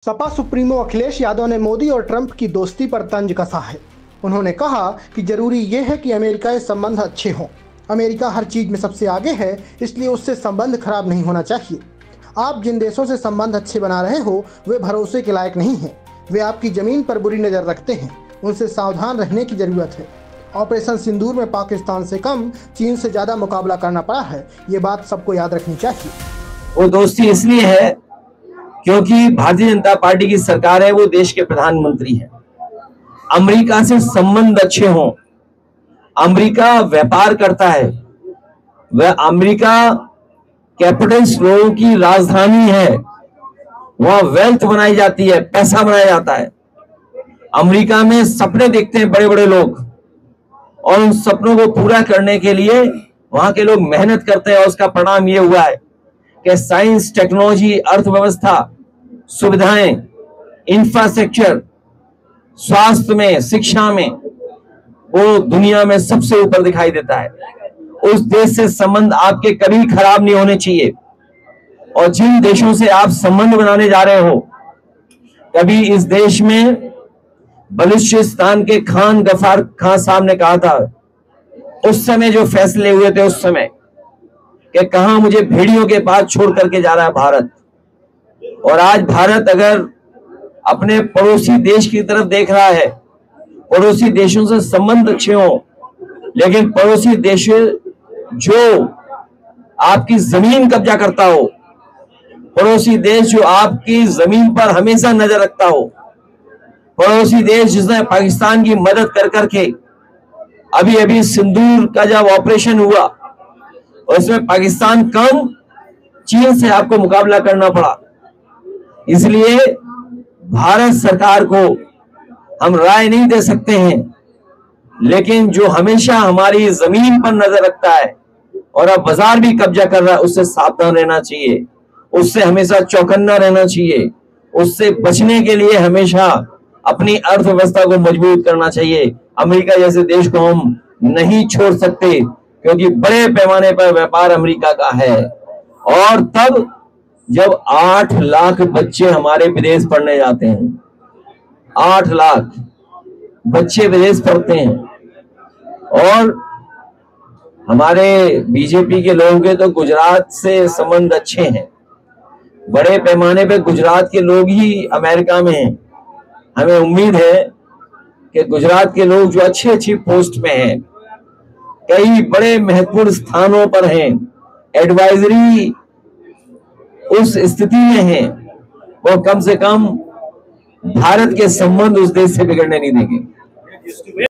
Sapa supremo Akhilesh Yadav ने मोदी और Trump की दोस्ती पर तंज कसा है। उन्होंने कहा कि जरूरी ये है कि अमेरिका के संबंध अच्छे हों। अमेरिका हर चीज में सबसे आगे है, इसलिए उससे संबंध खराब नहीं होना चाहिए। आप जिन देशों से संबंध अच्छे बना रहे हो वे भरोसे के लायक नहीं हैं। वे आपकी जमीन पर बुरी नजर रखते हैं। उनसे सावधान रहने की जरूरत है। ऑपरेशन सिंदूर में पाकिस्तान से कम चीन से ज्यादा मुकाबला करना पड़ा है। ये बात सबको याद रखनी चाहिए। वो दोस्ती इसलिए है क्योंकि भारतीय जनता पार्टी की सरकार है, वो देश के प्रधानमंत्री हैं। अमेरिका से संबंध अच्छे हों। अमेरिका व्यापार करता है, वह अमेरिका कैपिटल्स लोगों की राजधानी है। वहां वेल्थ बनाई जाती है, पैसा बनाया जाता है। अमेरिका में सपने देखते हैं बड़े बड़े लोग, और उन सपनों को पूरा करने के लिए वहां के लोग मेहनत करते हैं। और उसका परिणाम ये हुआ है कि साइंस, टेक्नोलॉजी, अर्थव्यवस्था, सुविधाएं, इंफ्रास्ट्रक्चर, स्वास्थ्य में, शिक्षा में वो दुनिया में सबसे ऊपर दिखाई देता है। उस देश से संबंध आपके कभी खराब नहीं होने चाहिए। और जिन देशों से आप संबंध बनाने जा रहे हो, कभी इस देश में बलूचिस्तान के खान गफार खान साहब ने कहा था, उस समय जो फैसले हुए थे उस समय, कि कहां मुझे भेड़ियों के पास छोड़ करके जा रहा है भारत। और आज भारत अगर अपने पड़ोसी देश की तरफ देख रहा है, पड़ोसी देशों से संबंध अच्छे हों, लेकिन पड़ोसी देश जो आपकी जमीन कब्जा करता हो, पड़ोसी देश जो आपकी जमीन पर हमेशा नजर रखता हो, पड़ोसी देश जिसने पाकिस्तान की मदद कर करके अभी अभी सिंदूर का जब ऑपरेशन हुआ उसमें पाकिस्तान कम, चीन से आपको मुकाबला करना पड़ा। इसलिए भारत सरकार को हम राय नहीं दे सकते हैं, लेकिन जो हमेशा हमारी जमीन पर नजर रखता है और अब बाजार भी कब्जा कर रहा है, उससे सावधान रहना चाहिए, उससे हमेशा चौकन्ना रहना चाहिए। उससे बचने के लिए हमेशा अपनी अर्थव्यवस्था को मजबूत करना चाहिए। अमेरिका जैसे देश को हम नहीं छोड़ सकते, क्योंकि बड़े पैमाने पर व्यापार अमेरिका का है। और तब जब 8 लाख बच्चे हमारे विदेश पढ़ने जाते हैं, 8 लाख बच्चे विदेश पढ़ते हैं, और हमारे बीजेपी के लोगों के तो गुजरात से संबंध अच्छे हैं। बड़े पैमाने पे गुजरात के लोग ही अमेरिका में हैं। हमें उम्मीद है कि गुजरात के लोग जो अच्छी अच्छी पोस्ट में हैं, कई बड़े महत्वपूर्ण स्थानों पर हैं, एडवाइजरी उस स्थिति में हैं, वो कम से कम भारत के संबंध उस देश से बिगड़ने नहीं देंगे।